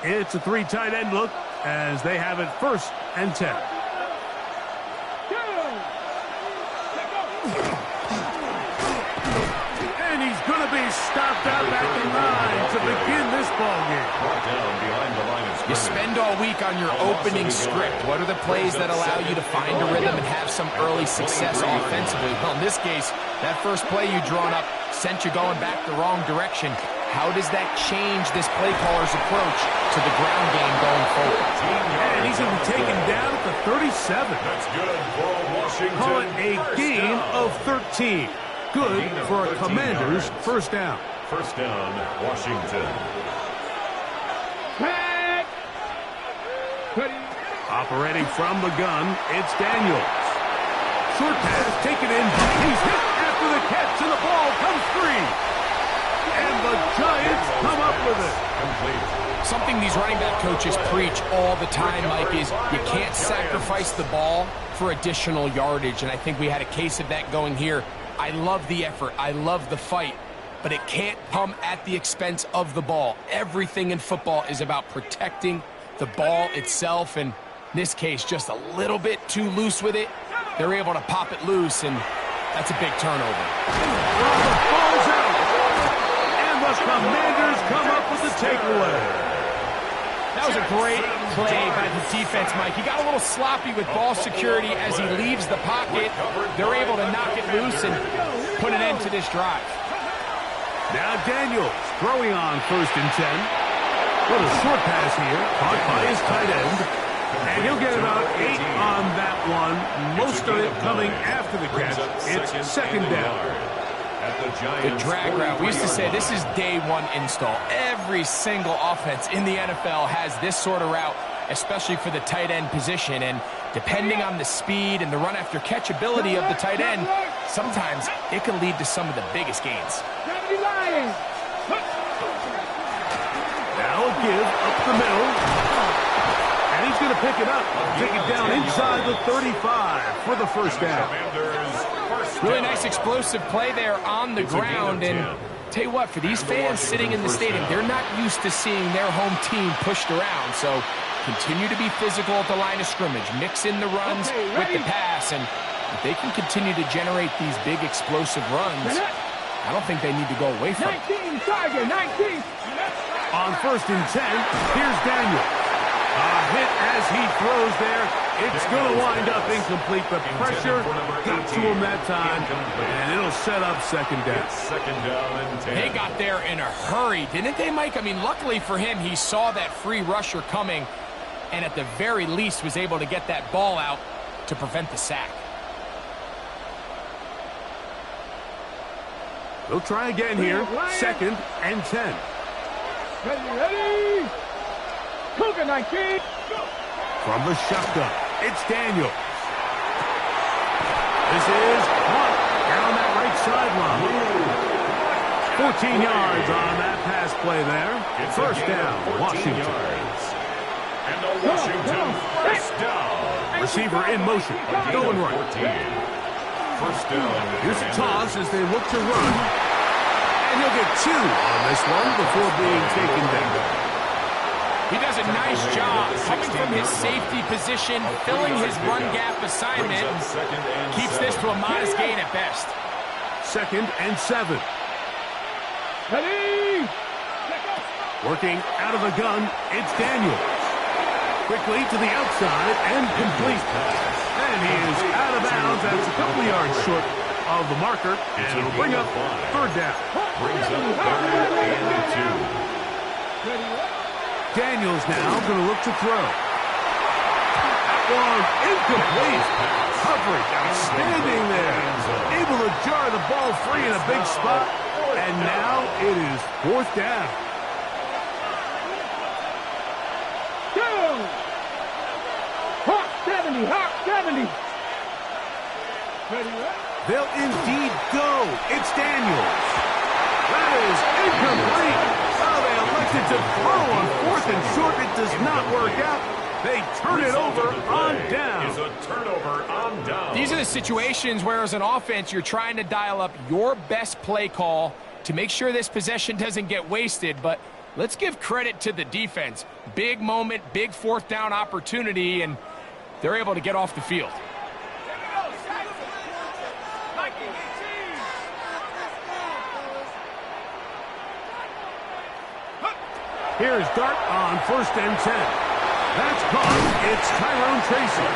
It's a 3 tight end look as they have it 1st and 10. And he's going to be stopped out at the 9 to begin this ball game. You spend all week on your opening script. What are the plays that allow you to find a rhythm and have some early success offensively? Well, in this case, that first play you drawn up sent you going back the wrong direction. How does that change this play caller's approach to the ground game going forward? And he's going to be taken down at the 37. That's good for Washington. Call it a gain of 13. Good for a Commanders' 1st down. 1st down, Washington. Operating from the gun, it's Daniels. Short pass, taken in. He's hit after the catch, and the ball comes free. And the Giants come up with it. Complete. Something these running back coaches preach all the time, Mike, is you can't sacrifice the ball for additional yardage, and I think we had a case of that going here. I love the effort. I love the fight, but it can't come at the expense of the ball. Everything in football is about protecting the ball itself, and in this case, just a little bit too loose with it. They're able to pop it loose, and that's a big turnover. The ball's out, and the Commanders come up with the takeaway. That was a great play by the defense, Mike. He got a little sloppy with ball security as he leaves the pocket. They're able to knock it loose and put an end to this drive. Now Daniels throwing on 1st and 10. Little short pass here, caught by his tight end. And he'll get about 8 on that one. Most of it coming after the catch. It's 2nd down. The drag route. We used to say this is day 1 install. Every single offense in the NFL has this sort of route, especially for the tight end position. And depending on the speed and the run after catch ability of the tight end, sometimes it can lead to some of the biggest gains. Now a give up the middle. And he's going to pick it up. Take it down inside the 35 for the 1st down. Really nice explosive play there on the ground. And tell you what, for these fans sitting in the stadium, they're not used to seeing their home team pushed around. So continue to be physical at the line of scrimmage. Mix in the runs with the pass. And if they can continue to generate these big explosive runs, I don't think they need to go away from it. 19, target, 19. On 1st and 10, here's Daniel. A hit as he throws there. It's going to wind up incomplete. The pressure got to him that time, and it'll set up 2nd down. 2nd down and 10. They got there in a hurry, didn't they, Mike? I mean, luckily for him, he saw that free rusher coming, and at the very least was able to get that ball out to prevent the sack. They'll try again here. 2nd and 10. Ready. Cougar 19. From the shotgun, it's Daniels. This is caught down that right sideline. 14 yards on that pass play there. It's 1st down, Washington. And the Washington 1st down. Receiver in motion, going right. 1st down. Here's a toss as they look to run. And he'll get 2 on this one before being taken down. He does a nice job coming from his safety position, filling his run gap assignment. Keeps this to a modest gain at best. 2nd and 7. Ready. Working out of the gun, it's Daniels. Quickly to the outside and complete. And he is out of bounds. That's a couple of yards short of the marker. And it'll bring up 3rd down. Brings up 3rd and 2. Daniels now going to look to throw. That one incomplete. Coverage outstanding there. Able to jar the ball free in a big spot. And now it is 4th down. Go. Hawk 70, Hawk 70. Ready. They'll indeed go. It's Daniels. That is incomplete. They elected to throw on 4th and short. It does not work out. They turn it over on down. Is a turnover on down. These are the situations where, as an offense, you're trying to dial up your best play call to make sure this possession doesn't get wasted, but let's give credit to the defense. Big moment, big fourth down opportunity, and they're able to get off the field. Here's Dart on 1st and 10. That's caught. It's Tyrone Tracy.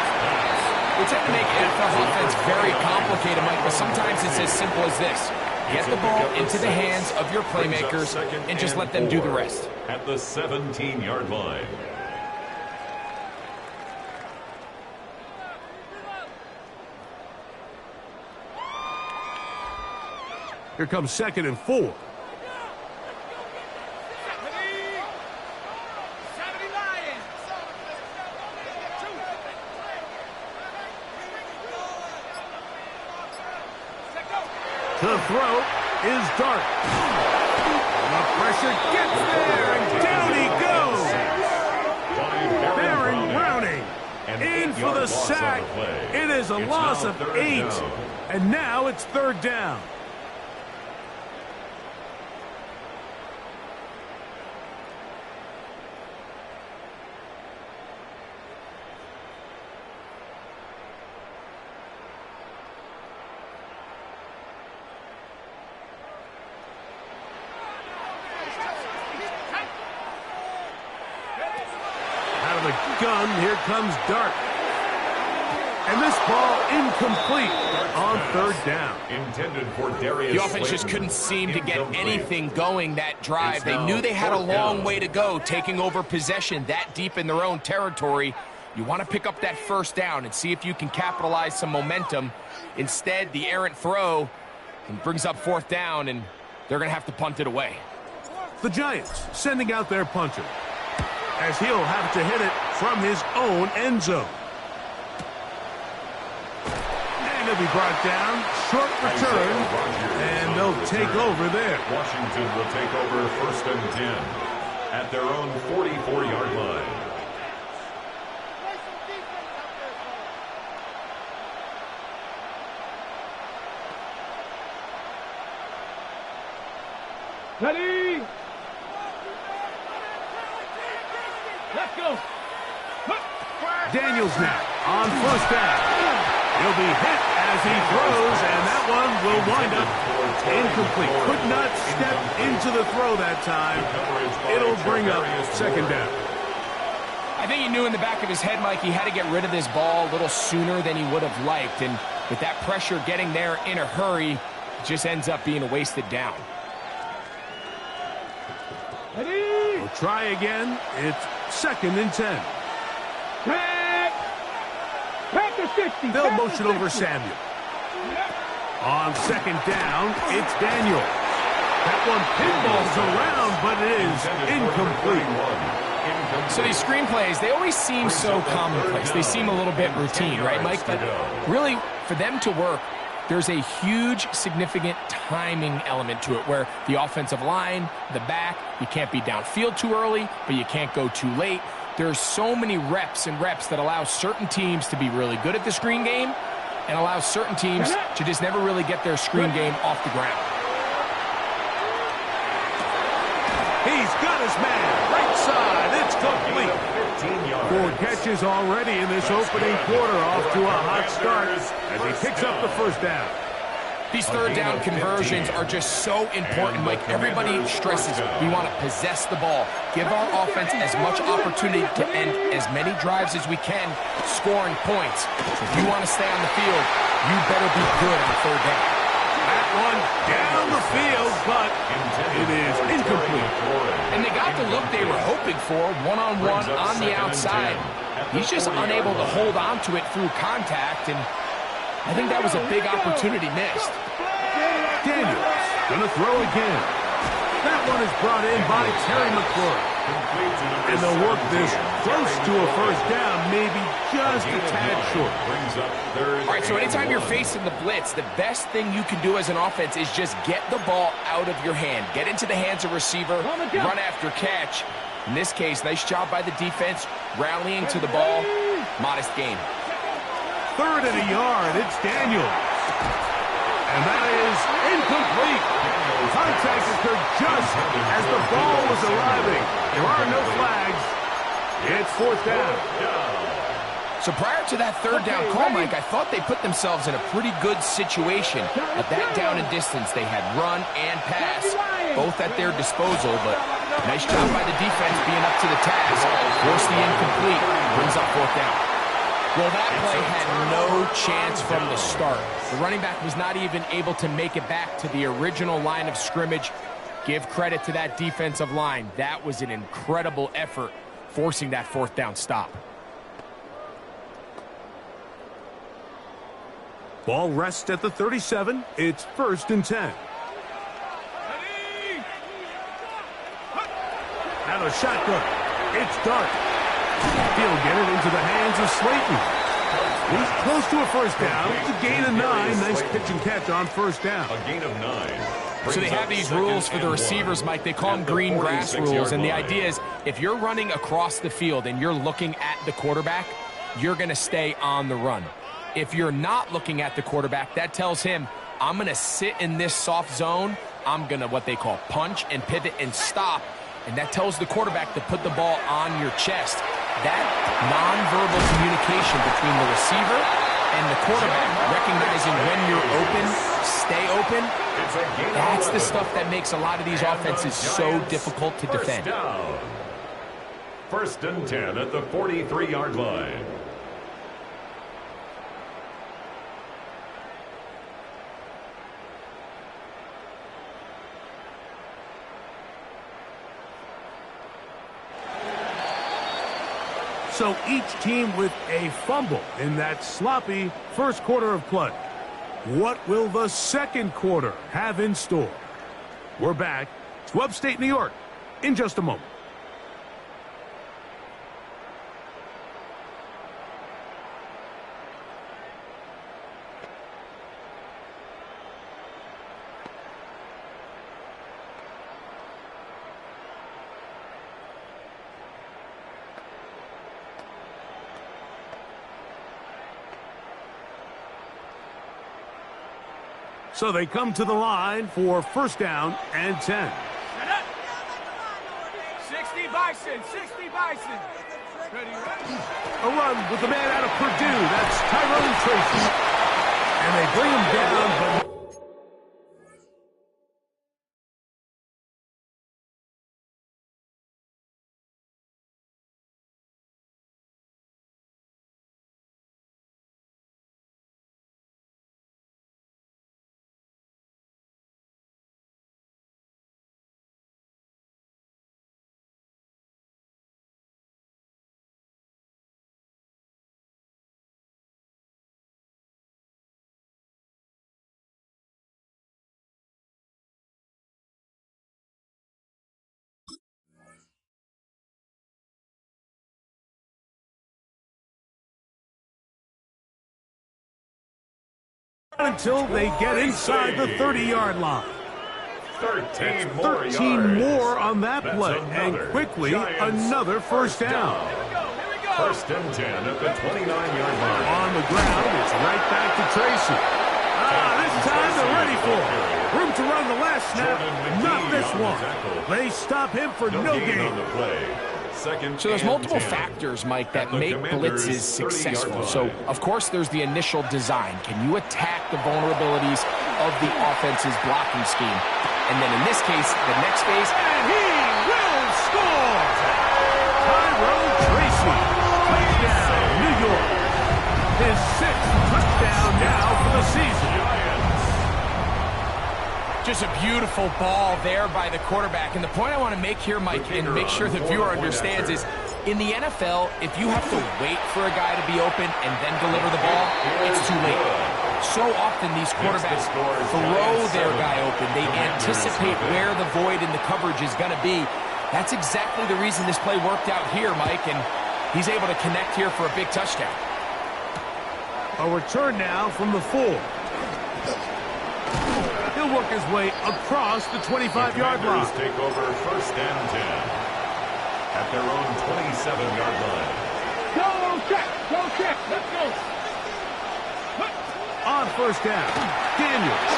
We tend to make NFL offense very complicated, Mike, but sometimes it's as simple as this. Get the ball into the hands of your playmakers and just let them do the rest. At the 17-yard line. Here comes 2nd and 4. The throw is Dart. The pressure gets there, and down he goes. Baron Browning in for the sack. It is a loss of 8, and now it's 3rd down. The gun, here comes Dart. And this ball incomplete on 3rd down. Intended for Darius. The offense just couldn't seem to get anything going that drive. They knew they had a long way to go, taking over possession that deep in their own territory. You want to pick up that 1st down and see if you can capitalize some momentum. Instead, the errant throw brings up 4th down, and they're going to have to punt it away. The Giants sending out their punter, as he'll have to hit it from his own end zone. And he'll be brought down. Short return, and they'll take over there. Washington will take over 1st and 10 at their own 44-yard line. Ready? Let's go. Daniels now on 1st down. He'll be hit as he throws, and that one will wind up incomplete. Could not step into the throw that time. It'll bring up 2nd down. I think he knew in the back of his head, Mike, he had to get rid of this ball a little sooner than he would have liked. And with that pressure getting there in a hurry, it just ends up being a wasted down. Ready? We'll try again. It's 2nd and 10. Back to 60. They'll motion over Samuel. On 2nd down, it's Daniel. That one pinballs around, but it is incomplete. So these screenplays, they always seem so commonplace. They seem a little bit routine, right, Mike? But really, for them to work, there's a huge, significant timing element to it where the offensive line, the back, you can't be downfield too early, but you can't go too late. There's so many reps and reps that allow certain teams to be really good at the screen game and allow certain teams to just never really get their screen game off the ground. He's got his man. Right side. It's complete. 4 catches already in this opening quarter, off to a hot start as he picks up the 1st down. These 3rd down conversions are just so important, Mike. Everybody stresses we want to possess the ball, give our offense as much opportunity to end as many drives as we can, scoring points. So if you want to stay on the field, you better be good on 3rd down. That one down the field, but it is incomplete. And they got the look they were hoping for, one-on-one on the outside. He's just unable to hold on to it through contact, and I think that was a big opportunity missed. Daniels gonna throw again. That one is brought in by Terry McLaurin. And they'll work this close to a 1st down, maybe just a tad short. All right, so anytime you're facing the blitz, the best thing you can do as an offense is just get the ball out of your hand. Get into the hands of receiver, run after catch. In this case, nice job by the defense, rallying to the ball. Modest gain. 3rd and a yard, it's Daniels. And that is incomplete. Contact occurred just as the ball was arriving. There are no flags. It's fourth down. So prior to that third down call, Mike, I thought they put themselves in a pretty good situation. At that down and distance, they had run and pass, both at their disposal, but nice job by the defense being up to the task. Force the incomplete, brings up fourth down. Well, that play had no chance from the start. The running back was not even able to make it back to the original line of scrimmage. Give credit to that defensive line. That was an incredible effort, forcing that fourth down stop. Ball rests at the 37. It's 1st and 10. Out of shotgun. It's Dart. He'll get it into the hands of Slayton. He's close to a first down. It's a gain of 9. Nice pitch and catch on first down. A gain of 9. So they have these rules for the receivers, Mike. They call them green grass rules. And the idea is if you're running across the field and you're looking at the quarterback, you're going to stay on the run. If you're not looking at the quarterback, that tells him, I'm going to sit in this soft zone. I'm going to what they call punch and pivot and stop. And that tells the quarterback to put the ball on your chest. That nonverbal communication between the receiver and the quarterback, recognizing when you're open, stay open, that's the stuff that makes a lot of these offenses so difficult to defend. 1st and 10 at the 43-yard line. So each team with a fumble in that sloppy first quarter of play. What will the second quarter have in store? We're back to upstate New York in just a moment. So they come to the line for 1st down and 10. 60 Bison, 60 Bison. Ready, ready. A run with the man out of Purdue. That's Tyrone Tracy. And they bring him down, but until they get inside the 30-yard line. 13 more on that play, and quickly another first down. 1st and 10 at the 29-yard line. On the ground, it's right back to Tracy. This time they're ready for it. Room to run the last snap, not this one. They stop him for no gain. So there's multiple factors, Mike, that make blitzes successful. So, of course, there's the initial design. Can you attack the vulnerabilities of the offense's blocking scheme? And then in this case, the next phase, and he will score! Tyrone Tracy, touchdown, New York. His 6th touchdown now for the season. Just a beautiful ball there by the quarterback. And the point I want to make here, Mike, and make sure the viewer understands is, in the NFL, if you have to wait for a guy to be open and then deliver the ball, it's too late. So often these quarterbacks throw their guy open. They anticipate where the void in the coverage is going to be. That's exactly the reason this play worked out here, Mike, and he's able to connect here for a big touchdown. A return now from the 4. He'll work his way across the 25-yard line. Take over 1st and 10 at their own 27-yard line. Go check, let's go. On 1st down, Daniels.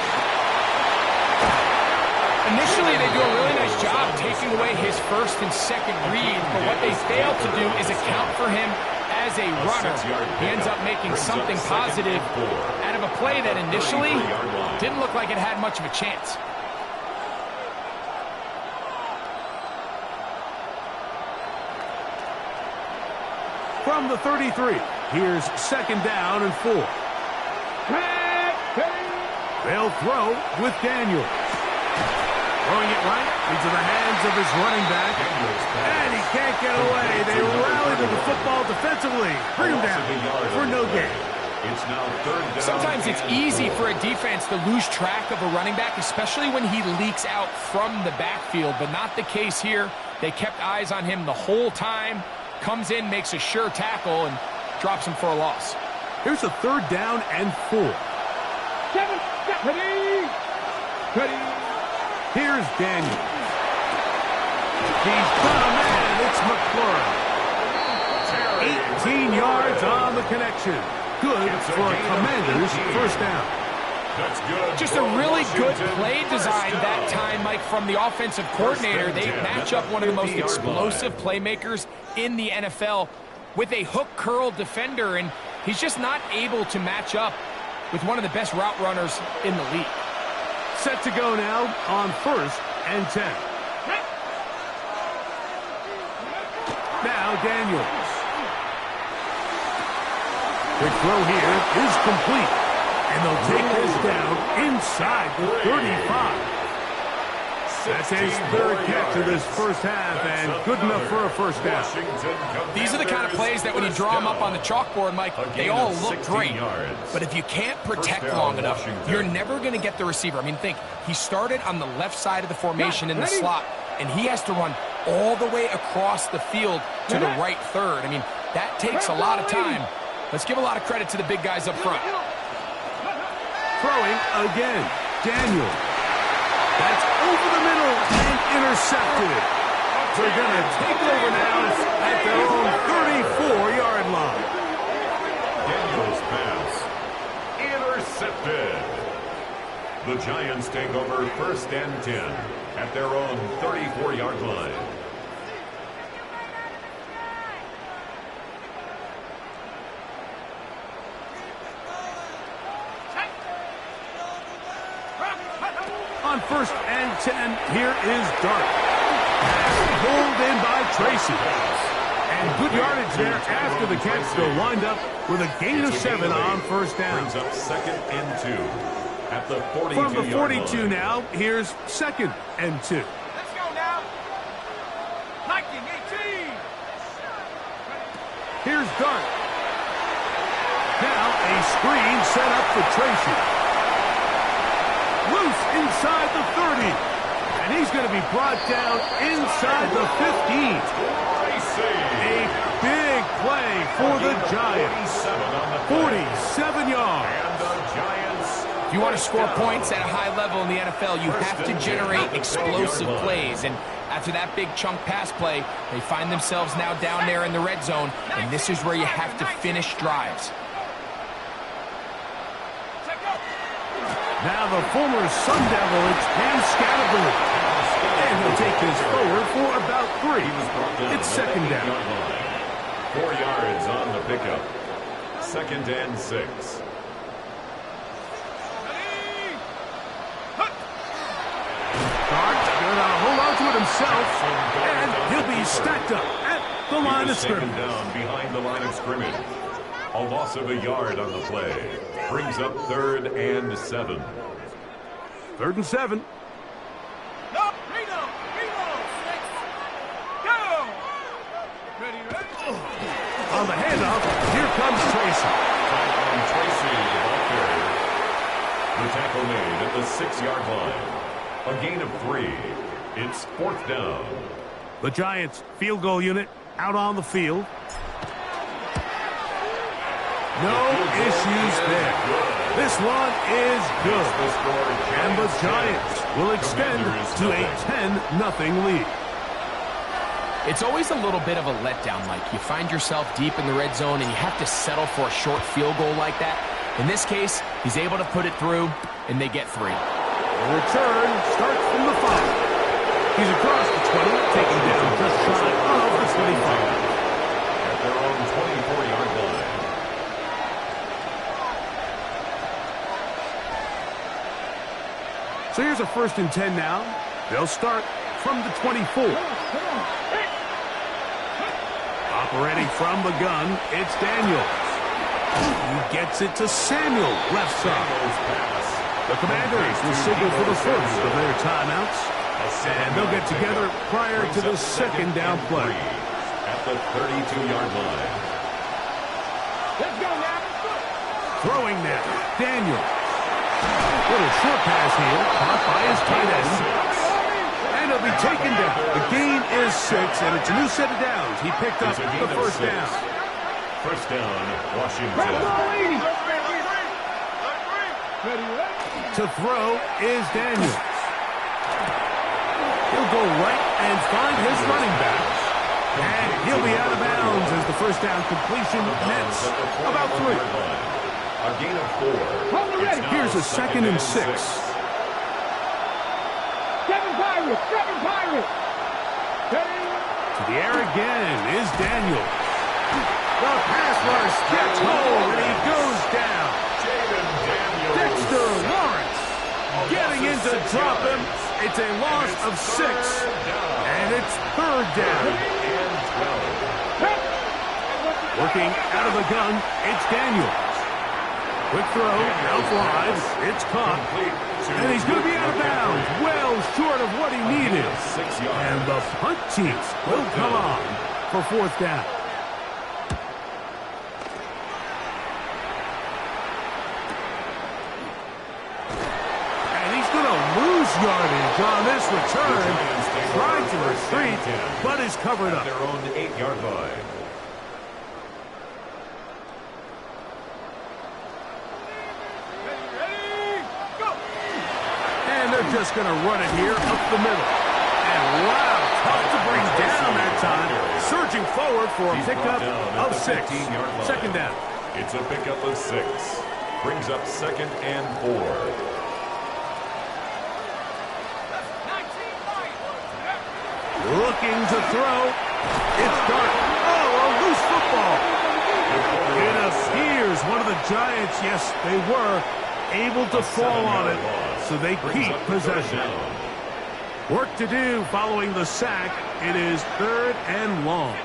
Initially, they do a really nice job taking away his first and second read, but what they failed to do is account for him as a runner. He ends up making something positive out of a play that initially didn't look like it had much of a chance. From the 33, here's 2nd down and 4. They'll throw with Daniels. Throwing it right into the hands of his running back. And he can't get away. They rally to the football defensively. Bring him down for no gain. It's now 3rd down. Sometimes it's easy for a defense to lose track of a running back, especially when he leaks out from the backfield, but not the case here. They kept eyes on him the whole time. Comes in, makes a sure tackle, and drops him for a loss. Here's a 3rd down and 4. Ready. Here's Daniels. He's got a man. It's McLaurin. 18 yards on the connection. Good for a Commanders 1st down. That's good. Just a really good play design that time, Mike, from the offensive coordinator. They match up one of the most explosive playmakers in the NFL with a hook curl defender, and he's just not able to match up with one of the best route runners in the league. Set to go now on 1st and 10. Now Daniels. The throw here is complete. And they'll take this down inside the 35. That's his 3rd catch of this 1st half, and good enough for a 1st down. These are the kind of plays that when you draw them up on the chalkboard, Mike, they all look great. But if you can't protect long enough, you're never going to get the receiver. I mean, think, he started on the left side of the formation in the slot, and he has to run all the way across the field to the right third. I mean, that takes a lot of time. Let's give a lot of credit to the big guys up front. Throwing again. Daniel. That's over the middle and intercepted. They're going to take over now at their own 34-yard line. Daniels pass. Intercepted. The Giants take over 1st and 10 at their own 34-yard line. On 1st and 10, here is Dart. Pulled in by Tracy. And good yardage there after the catch. They'll wind up with a gain of 7 on 1st down. Brings up 2nd and 2 at the 42-yard line. From the 42 now, here's 2nd and 2. Let's go now. Lightning 18. Here's Dart. Now a screen set up for Tracy. Loose inside the 30. And he's going to be brought down inside the 15. A big play for the Giants. 47 yards. And the Giants. If you want to score points at a high level in the NFL, you have to generate explosive plays. And after that big chunk pass play, they find themselves now down there in the red zone. And this is where you have to finish drives. Now the former Sun Devil, it's Cam Scattergood. And he'll take this forward for about 3. It's 2nd down. 4 yards on the pickup. 2nd and 6. Dart's going to hold on to it himself. And he'll be stacked up at the line of scrimmage. Down behind the line of scrimmage. A loss of a yard on the play. Brings up 3rd and 7. 3rd and 7. No, Reno. Go. Ready. On the handoff, here comes Tracy. And Tracy, the ball carrier. The tackle made at the 6-yard line. A gain of 3. It's 4th down. The Giants field goal unit out on the field. No issues there. This one is good. And the Giants will extend to a 10-0 lead. It's always a little bit of a letdown, Mike. You find yourself deep in the red zone and you have to settle for a short field goal like that. In this case, he's able to put it through, and they get 3. The return starts from the 5. He's across the 20, taken down just shy of the 25. At their own 24-yard line. So here's a 1st and 10 now. They'll start from the 24. Operating from the gun, it's Daniels. He gets it to Samuel, left side. The Commanders will signal for the first of their timeouts, and they'll get together prior to the 2nd down play. At the 32-yard line. Let's go now. Throwing now, Daniels. Little short pass here, caught by his tight end. And he'll be taken down. The gain is 6, and it's a new set of downs. He picked up the first down. First down, Washington. To throw is Daniels. He'll go right and find his running back. And he'll be out of bounds as the first down completion nets about 3. A gain of 4. Here's a 2nd and 6. Seven Pirates. To the air again is Daniels. The pass rush gets hold, and he goes down. Dexter Lawrence getting in to drop him. It's a loss of 6, and it's 3rd down. Working out of the gun, it's Daniels. Quick throw, out wide, it's caught, and he's going to be out of bounds, well short of what he needed. And the punt team will come on for 4th down. And he's going to lose yardage on this return. Tried to retreat, but is covered up. Their own 8-yard line. They're just going to run it here up the middle. And wow, tough to bring down that time. Surging forward for a pickup of 6. 2nd down. It's a pickup of 6. Brings up 2nd and 4. Looking to throw. It's Dart. Oh, a loose football. It appears one of the Giants, yes, they were able to fall on it. So they keep possession. Work to do following the sack. It is 3rd and long.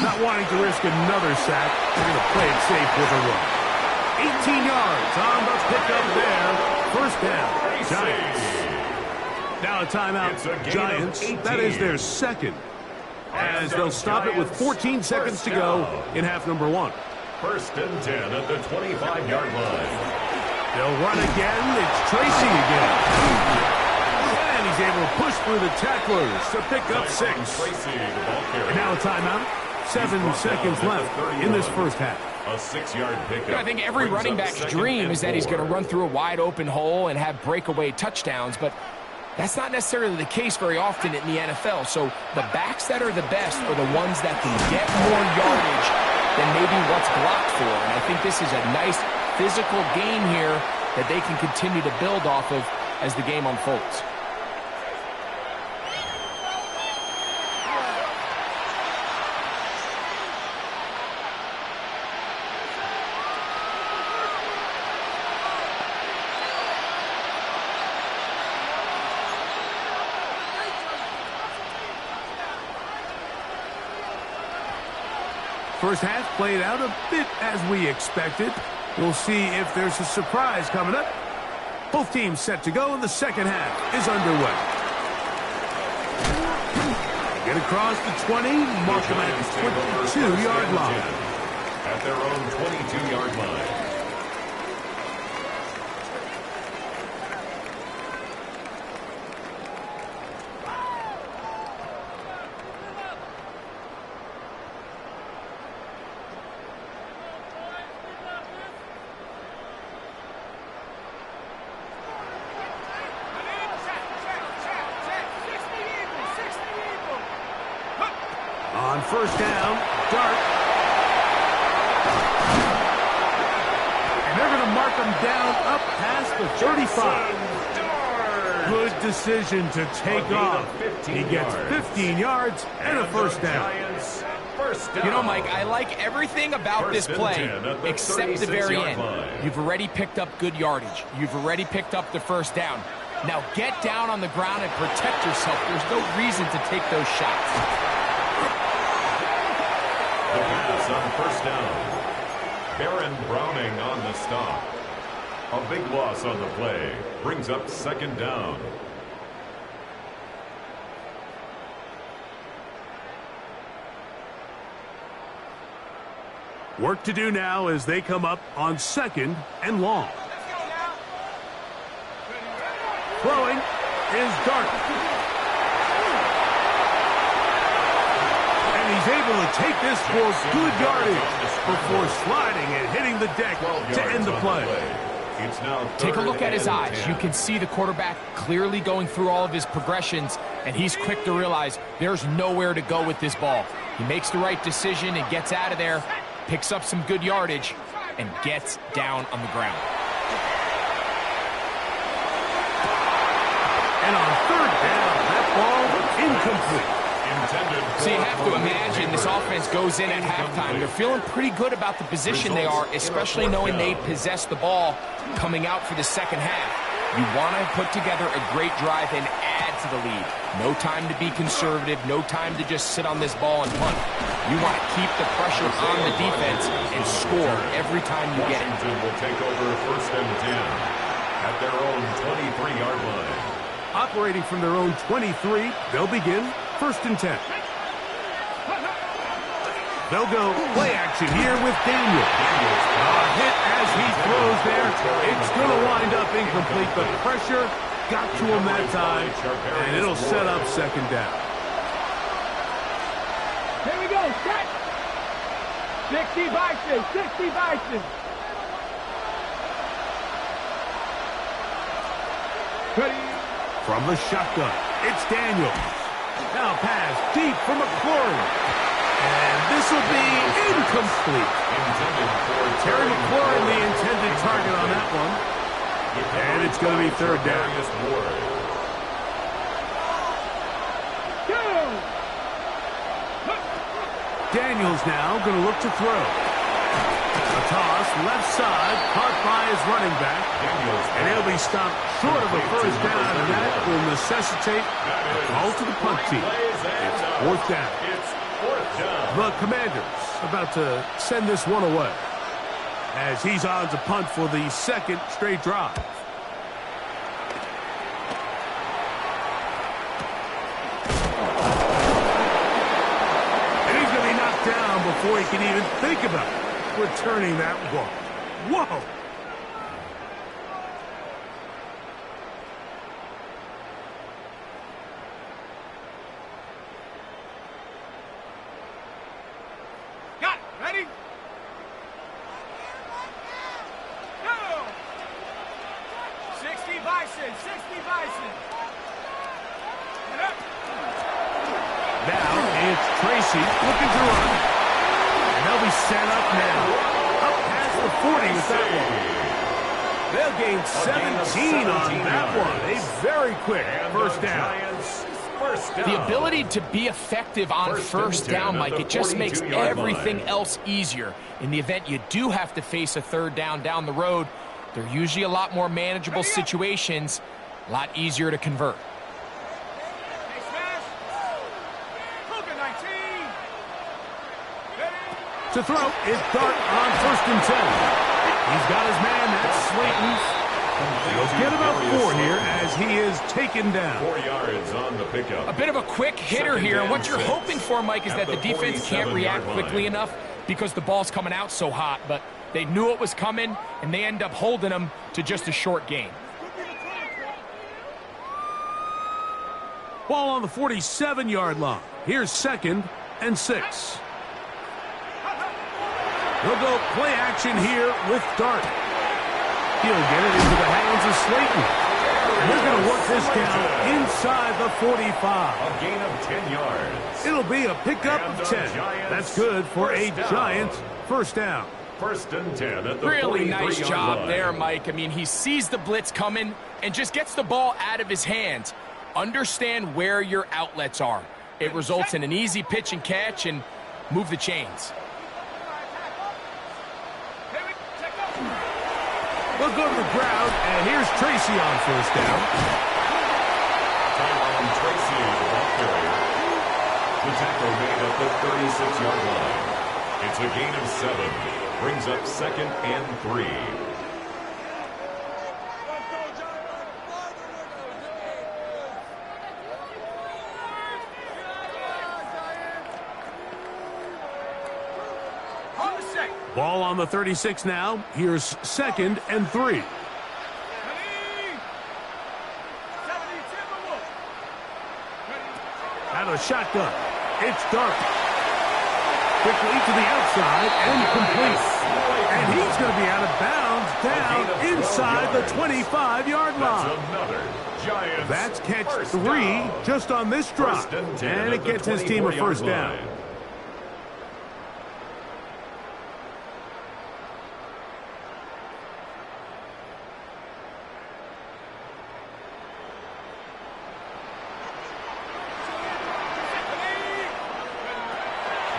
Not wanting to risk another sack, they're going to play it safe with a run. 18 yards on the pickup there. 1st down, Giants. Now a timeout, Giants. That is their 2nd. As they'll stop it with 14 seconds to go in half number 1. 1st and 10 at the 25-yard line. They'll run again. It's Tracy again. And he's able to push through the tacklers to pick up 6. And now a timeout. 7 seconds left in this first half. A 6-yard pickup. I think every running back's dream is that he's going to run through a wide open hole and have breakaway touchdowns, but that's not necessarily the case very often in the NFL. So the backs that are the best are the ones that can get more yardage than maybe what's blocked for. And I think this is a nice physical game here that they can continue to build off of as the game unfolds. First half played out a bit as we expected. We'll see if there's a surprise coming up. Both teams set to go, and the second half is underway. Get across the 20, mark them at the 22-yard line. At their own 22-yard line. On first down, Dart. And they're going to mark them down up past the 35. Good decision to take off. He gets 15 yards and a first down. You know, Mike, I like everything about this play except the very end. You've already picked up good yardage. You've already picked up the first down. Now get down on the ground and protect yourself. There's no reason to take those shots. The pass on first down. Baron Browning on the stop. A big loss on the play. Brings up second down. Work to do now as they come up on second and long. Throwing is Dart. And he's able to take this for good yardage before sliding and hitting the deck to end the play. Take a look at his eyes. You can see the quarterback clearly going through all of his progressions, and he's quick to realize there's nowhere to go with this ball. He makes the right decision and gets out of there, picks up some good yardage, and gets down on the ground. And on third down, that ball incomplete. So you have to imagine this offense goes in at halftime. They're feeling pretty good about the position they are, especially knowing they possess the ball coming out for the second half. You want to put together a great drive and add to the lead. No time to be conservative, no time to just sit on this ball and punt. You want to keep the pressure on the defense and score every time you get it. Washington will take over first and 10 at their own 23-yard line. Operating from their own 23, they'll begin first and 10. They'll go play action here with Daniel. A hit as he throws there. It's going to wind up incomplete, but pressure got to him that time, and it'll set up second down. Here we go, set. 60 Bison, 60 Bison. Ready. From the shotgun, it's Daniels. Now pass deep for McLaurin. And this will be incomplete. Terry McLaurin, the intended target on that one. And it's going to be third down. Daniels now going to look to throw. A toss, left side, caught by his running back. And he'll be stopped short of a first down, and that will necessitate a call to the punt team. It's fourth down. The Commanders about to send this one away as he's on to punt for the second straight drive. And he's going to be knocked down before he can even think about returning that ball. Whoa! Ready? Go! 60 Bison, 60 Bison. Get up. Now it's Tracy looking to run. And they'll be set up now. Up past the 40 with that one. They'll gain 17 on that one. A very quick first down. The ability to be effective on first down, Mike, it just makes everything else easier. In the event you do have to face a third down down the road, they're usually a lot more manageable situations, a lot easier to convert. To throw is Dart on first and 10. He's got his man, that's Slayton. He'll get about 4 here as he is taken down. 4 yards on the pickup. A bit of a quick hitter here, and what you're hoping for, Mike, is that the defense can't react quickly enough because the ball's coming out so hot, but they knew it was coming, and they end up holding them to just a short gain. Ball on the 47-yard line. Here's second and 6. They'll go play action here with Dart. He'll get it into the hands of Slayton. And they're going to work this down inside the 45. A gain of 10 yards. It'll be a pickup of 10. That's good for a Giant first down. First and 10 at the Really nice 43-yard job line. there, Mike. I mean, he sees the blitz coming and just gets the ball out of his hands. Understand where your outlets are. It results in an easy pitch and catch and move the chains. We'll go to the ground, and here's Tracy on first down. Tyrone Tracy, the ball carrier. The tackle made at the 36-yard line. It's a gain of 7. Brings up 2nd and 3. Ball on the 36 now. Here's 2nd and 3. Out of the shotgun. It's Dark. Quickly to the outside and complete. And he's going to be out of bounds down inside the 25-yard line. That's another Giants. That's catch first 3 down. just on this drop. First and 10 And at it the gets his team a 24-yard first down. line.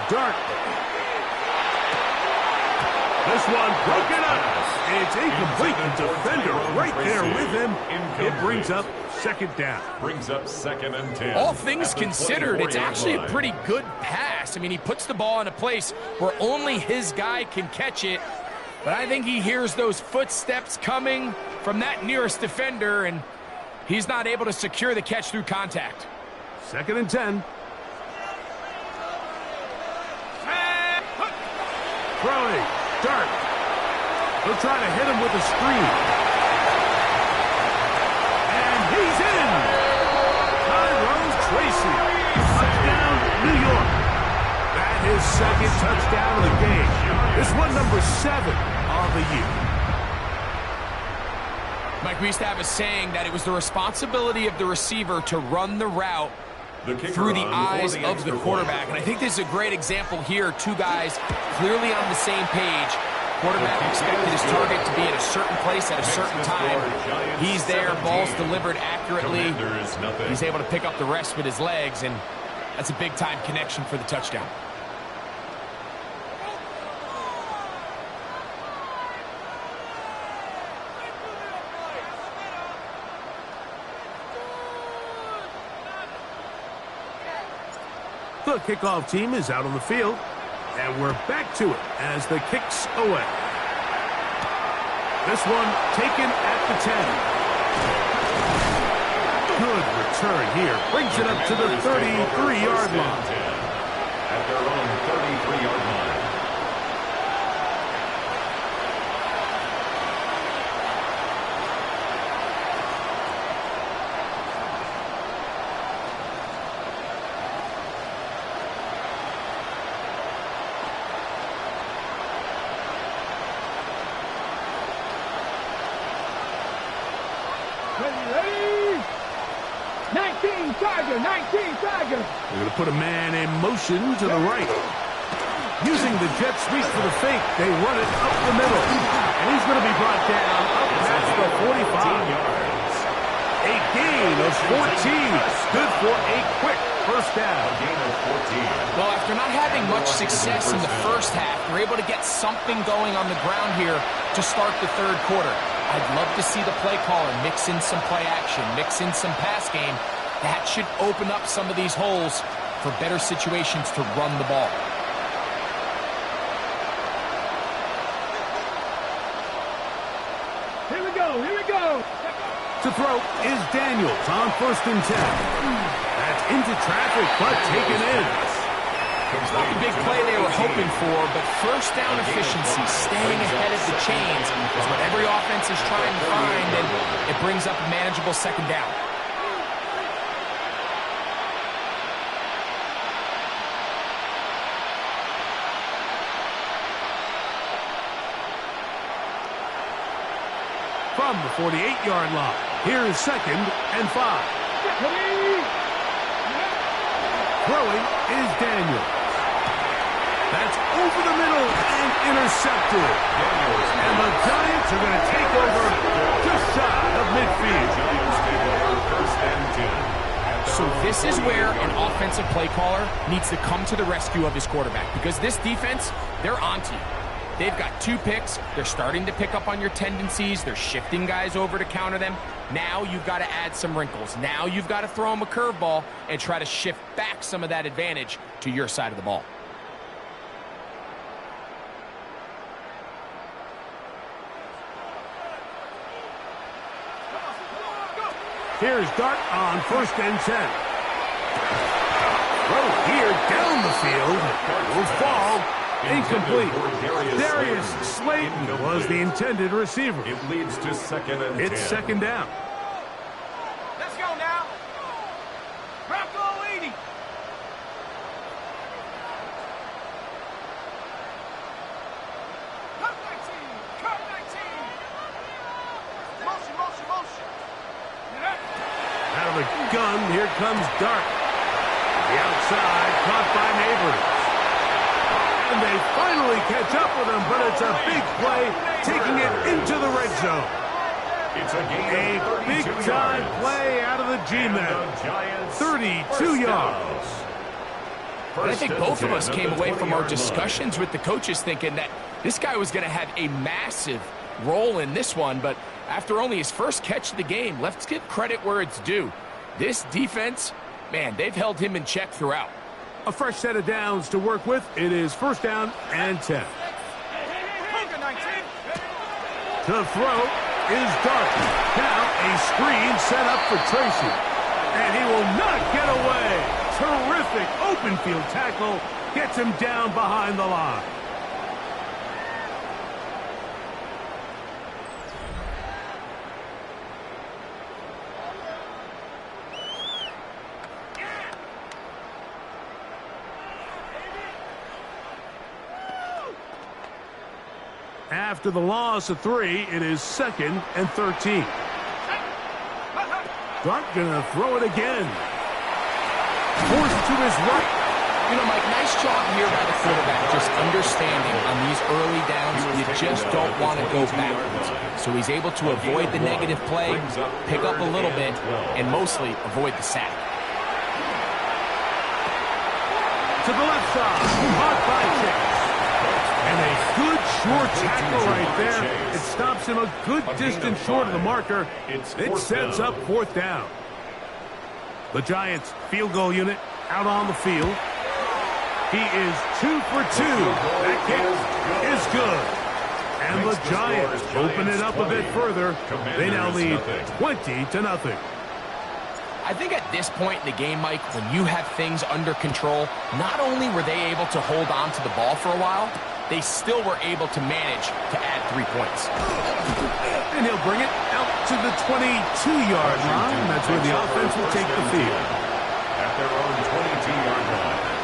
Dark. This one broken up. It's incomplete. The defender right there with him. It brings up 2nd down. Brings up 2nd and 10. All things at the considered, it's 24-yard actually a line. pretty good pass. I mean, he puts the ball in a place where only his guy can catch it. But I think he hears those footsteps coming from that nearest defender, and he's not able to secure the catch through contact. 2nd and 10. Throwing. Dark. He'll try to hit him with a screen. And he's in. Tyrone Tracy. Touchdown, New York. That is 2nd touchdown of the game. This one number 7 of the year. Mike, we used to have a saying that it was the responsibility of the receiver to run the route through the eyes of the quarterback. And I think this is a great example here. Two guys clearly on the same page. Quarterback expected his target to be at a certain place at a certain time. He's there, ball's delivered accurately. He's able to pick up the rest with his legs, and that's a big-time connection for the touchdown. The kickoff team is out on the field, and we're back to it as the kick's away. This one taken at the 10. Good return here. Brings it up to the 33-yard line. At their own 33-yard line. Ready? 19 Tiger, 19 Tiger. We're going to put a man in motion to the right. Using the jet sweep for the fake, they run it up the middle. And he's going to be brought down up past the 45 yards. A gain of 14. Good for a quick first down. A gain of 14. Well, after not having much success in the first half, they're able to get something going on the ground here to start the third quarter. I'd love to see the play caller mix in some play action, mix in some pass game. That should open up some of these holes for better situations to run the ball. Here we go, here we go. To throw is Daniels on 1st and 10. That's into traffic, but taken in. It's not the big play they were hoping for, but first down efficiency, staying ahead of the chains, is what every offense is trying to find, and it brings up a manageable 2nd down. From the 48-yard line, here is 2nd and 5. Throwing is Daniels. That's over the middle and intercepted. And the Giants are going to take over just shy of midfield. So this is where an offensive play caller needs to come to the rescue of his quarterback, because this defense, they're onto you. They've got 2 picks. They're starting to pick up on your tendencies. They're shifting guys over to counter them. Now you've got to add some wrinkles. Now you've got to throw them a curveball and try to shift back some of that advantage to your side of the ball. Here's Dart on 1st and 10. Throw here down the field. Will fall. Incomplete. Darius Slayton was the intended receiver. It leads to 2nd and 10. It's 2nd down. Let's go now. Rocco 80. Cut 19. Cut 19. Motion, motion, motion. Out of the gun, here comes Dart. The outside, caught by Neighbors. And they finally catch up with him, but it's a big play, taking it into the red zone. It's a big-time play out of the G-Men. 32 yards. And I think both of us came away from our discussions with the coaches thinking that this guy was going to have a massive role in this one, but after only his first catch of the game, let's give credit where it's due. This defense, man, they've held him in check throughout. A fresh set of downs to work with. It is 1st down and 10. To throw is Dart. Now a screen set up for Tracy. And he will not get away. Terrific open field tackle. Gets him down behind the line. After the loss of 3, it is 2nd and 13. Dart gonna throw it again. Forced to his right. You know, Mike, nice job here by the quarterback, just understanding on these early downs, you just don't want to go backwards. So he's able to avoid the negative play, pick up a little bit, and mostly avoid the sack. To the left side, caught by Chase. And a good short tackle right there. It stops him a good distance short of the marker. It sets up 4th down. The Giants field goal unit out on the field. He is 2 for 2. That kick is good. And the Giants open it up a bit further. They now lead 20-0. I think at this point in the game, Mike, when you have things under control, not only were they able to hold on to the ball for a while, they still were able to manage to add 3 points. And he'll bring it out to the 22-yard line. That's where the offense will take the field. At their own 22-yard line.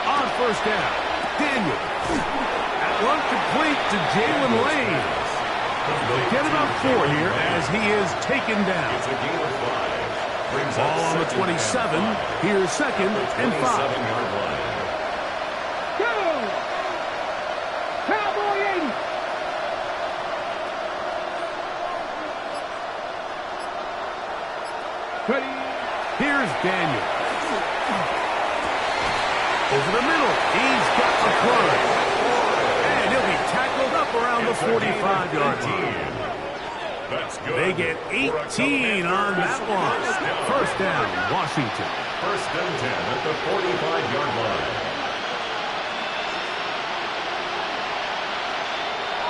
On 1st down, Daniel. That one complete to Jalen Lane. They'll get about 4 here as he is taken down. It's a gain of 5. Brings Ball on the 27. Here's 2nd and 5. 27-yard line. Go! Cowboy 80. Ready? Here's Daniel. Over the middle. He's got the play. And he'll be tackled up around the 45-yard line. That's good. They get 18 on that one. 1st down, Washington. 1st and 10 at the 45-yard line.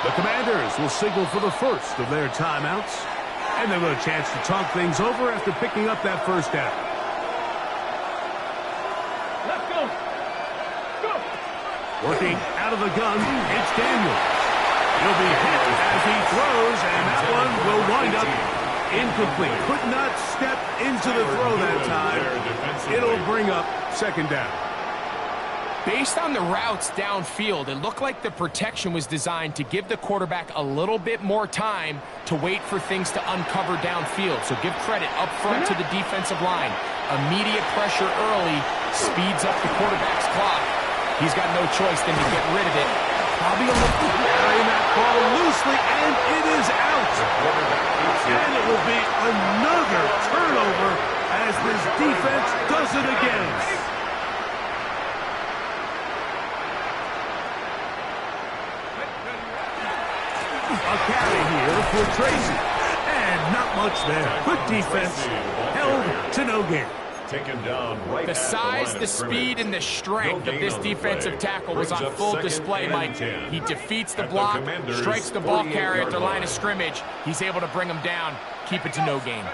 The Commanders will signal for the first of their timeouts. And they'll get a chance to talk things over after picking up that 1st down. Let's go. Go. Working out of the gun, it's Daniels. He'll be hit as he throws, and that one will wind up incomplete. Could not step into the throw that time. It'll bring up second down. Based on the routes downfield, it looked like the protection was designed to give the quarterback a little bit more time to wait for things to uncover downfield. So give credit up front to the defensive line. Immediate pressure early speeds up the quarterback's clock. He's got no choice than to get rid of it. Probably a look carrying that ball loosely, and it is out. And it will be another turnover as this defense does it again. A carry here for Tracy. And not much there. Good defense. Held to no gain. Taken down right the size, the speed, and the strength of this defensive tackle was on full display, Mike. He defeats the block, strikes the ball carrier at the line of scrimmage. He's able to bring him down, keep it to no gain.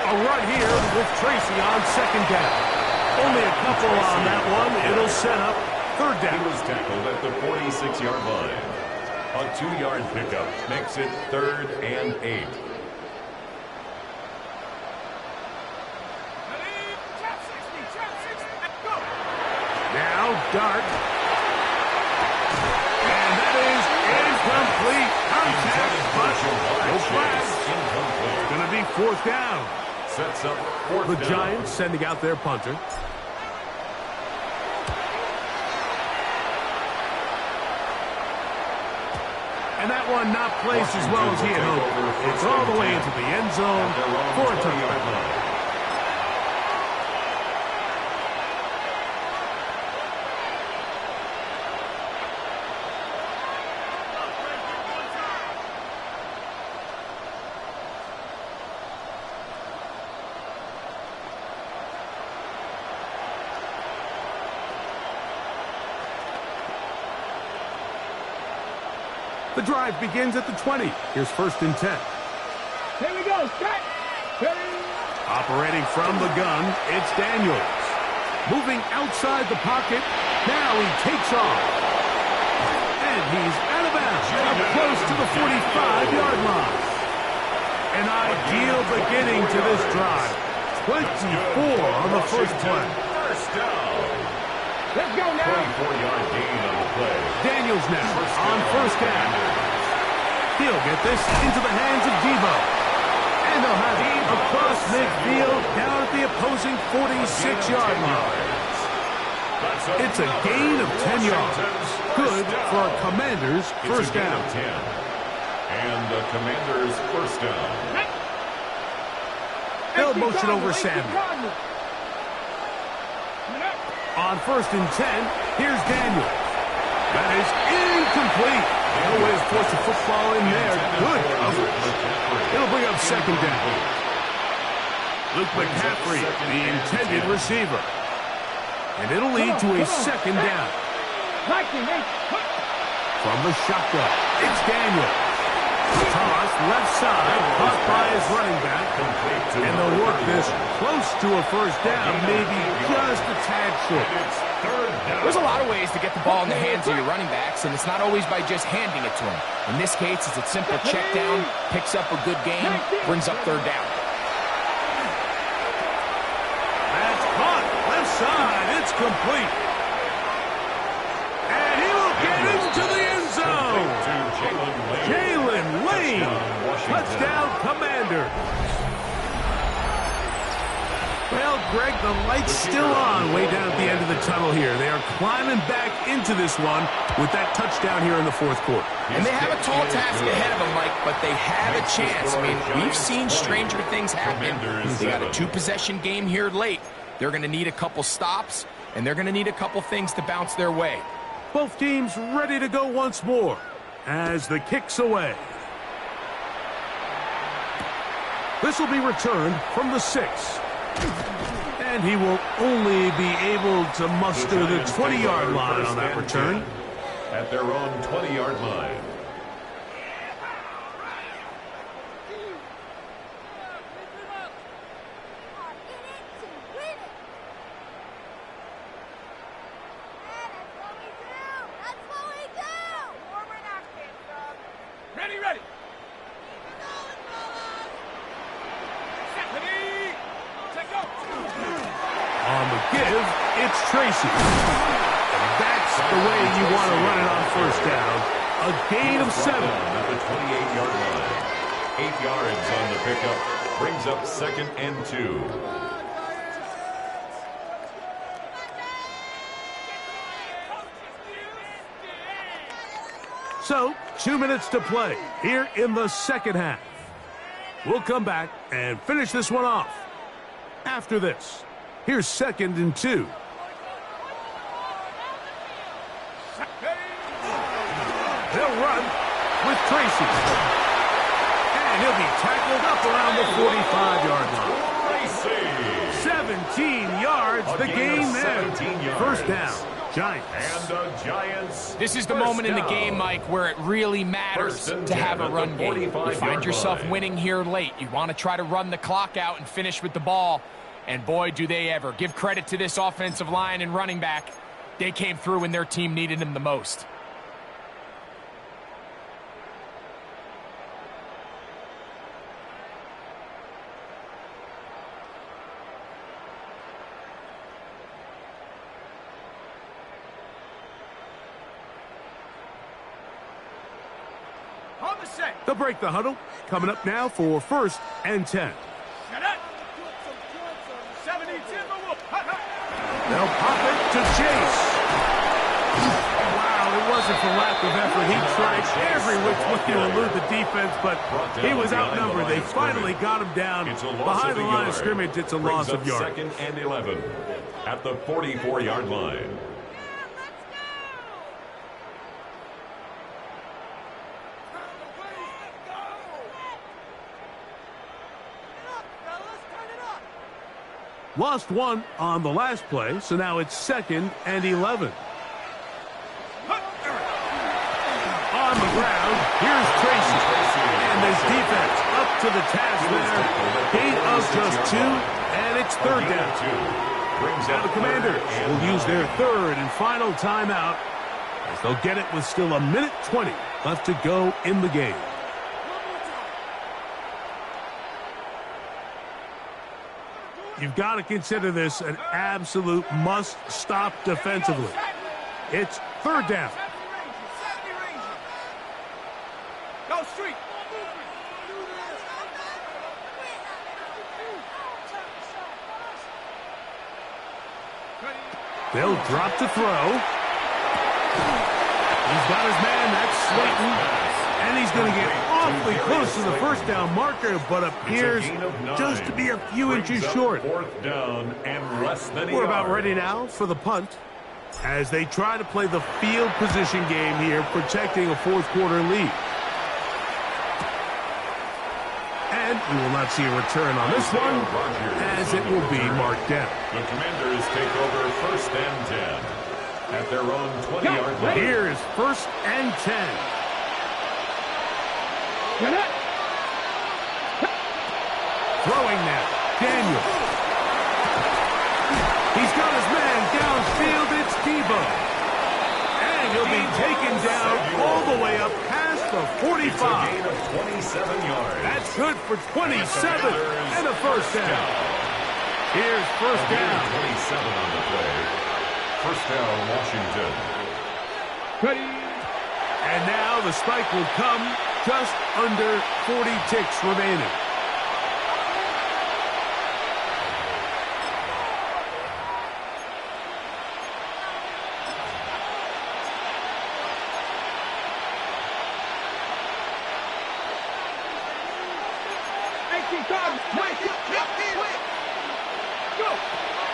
A run here with Tracy on second down. Only a couple on that one. It'll set up third down. He was tackled at the 46-yard line. A 2-yard pickup makes it 3rd and 8. Now Dart. And that is incomplete. Contact, but no flags. It's going to be 4th down. Sets up 4th The down. Giants sending out their punter. And that one not placed as well as he had hoped. It's all the way into the end zone for a touchdown. The drive begins at the 20. Here's 1st and 10. Here we go. Set. Operating from the gun, it's Daniels. Moving outside the pocket. Now he takes off. And he's out of bounds. Up close to the 45-yard line. An ideal beginning to this drive. 24 on the first play. First down. Let's go now. 24-yard gain on the play. Daniels now on first down. He'll get this into the hands of Debo. And they'll have it across midfield down at the opposing 46-yard line. It's a gain of 10 yards. Good for a Commander's first down. 10. And the Commander's first down. They'll motion over Samuel. On 1st and 10, here's Daniels. That is incomplete. No way to force the football in there. Good coverage. It'll bring up second down. Luke McCaffrey, the intended receiver. And it'll lead to a second down. From the shotgun, it's Daniels. Toss left side, caught by his running back. And they'll work this close to a first down, maybe just a tad short. There's a lot of ways to get the ball in the hands of your running backs, and it's not always by just handing it to them. In this case, it's a simple check down, picks up a good gain, brings up third down. That's caught. Left side. It's complete. And he will get into the end zone. Jalen Lane. Touchdown, Commander. Well, Greg, the light's still on way down at the end of the tunnel here. They are climbing back into this one with that touchdown here in the 4th quarter. And they have a tall task ahead of them, Mike, but they have a chance. I mean, we've seen stranger things happen. They got a 2-possession game here late. They're going to need a couple stops, and they're going to need a couple things to bounce their way. Both teams ready to go once more as the kick's away. This will be returned from the 6. And he will only be able to muster the 20-yard line on that return. At their own 20-yard line. Tracy. And that's the way you want to run it on first down. A gain of 7. At the 28-yard line. 8 yards on the pickup. Brings up 2nd and 2. So, 2 minutes to play here in the second half. We'll come back and finish this one off. After this, here's 2nd and 2. They'll run with Tracy. And he'll be tackled up around the 45-yard line. 17 yards, the gain there. First down. Giants. And the Giants. This is the moment in the game, Mike, where it really matters to have a run game. You find yourself winning here late. You want to try to run the clock out and finish with the ball. And boy, do they ever. Give credit to this offensive line and running back. They came through when their team needed them the most. They'll break the huddle. Coming up now for 1st and 10. They'll pop it to Chase. Wow, it wasn't for lack of effort. He tried every which way to elude the defense, but he was outnumbered. They finally got him down behind the line of scrimmage. It's a loss of yards. 2nd and 11 at the 44-yard line. Lost 1 on the last play, so now it's 2nd and 11. On the ground, here's Tracy. And this defense up to the task there. Gain of just 2, and it's 3rd down. Now the Commanders will use their 3rd and final timeout as they'll get it with still 1:20 left to go in the game. You've got to consider this an absolute must-stop defensively. It's 3rd down. Go street. They'll drop to throw. He's got his man, that's Slayton. And he's going to get awfully close to the first down marker, but appears just to be a few inches short. 4th down and less than a We're about yard. ready now for the punt as they try to play the field position game here, protecting a 4th quarter lead. And we will not see a return on this one, as it will be marked down. The Commanders take over 1st and 10 at their own 20-yard line. Here's 1st and 10. Throwing now, Daniel. He's got his man downfield, it's Debo. And he'll be taken down all the way up past the 45. It's a gain of 27 yards. That's good for 27 and a first down. Here's first down. 27 on the play. First down, Washington. And now the spike will come just under 40 ticks remaining.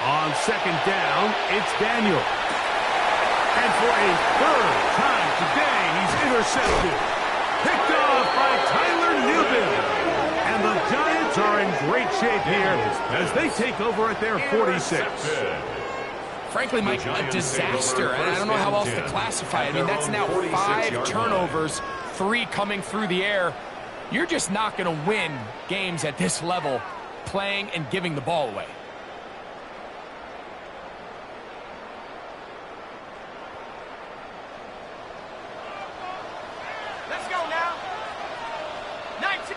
On 2nd down, it's Daniel. And for a 3rd time today, he's intercepted. Picked off by Tyler Newton. And the Giants are in great shape here as they take over at their 46. Frankly, Mike, a disaster. And I don't know how else to classify it. I mean, that's now 5 turnovers, 3 coming through the air. You're just not going to win games at this level playing and giving the ball away. Let's go now. 19.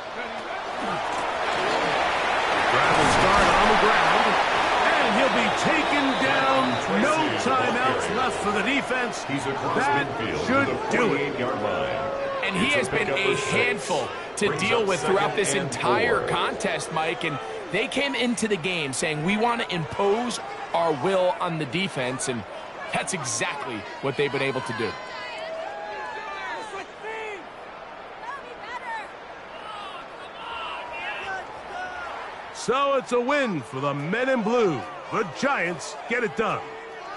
Travel start on the ground. And he'll be taken down. No time for the defense. He's across That midfield should to the do it. 48-yard line. And he has been a handful to deal with throughout this entire contest, Mike. And they came into the game saying, we want to impose our will on the defense, and that's exactly what they've been able to do. So it's a win for the men in blue. The Giants get it done.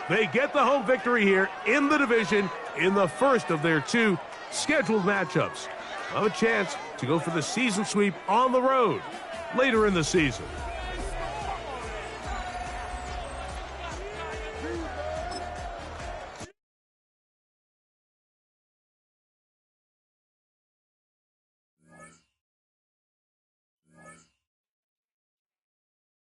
They get the home victory here in the division in the first of their 2 scheduled matchups. Have a chance to go for the season sweep on the road later in the season.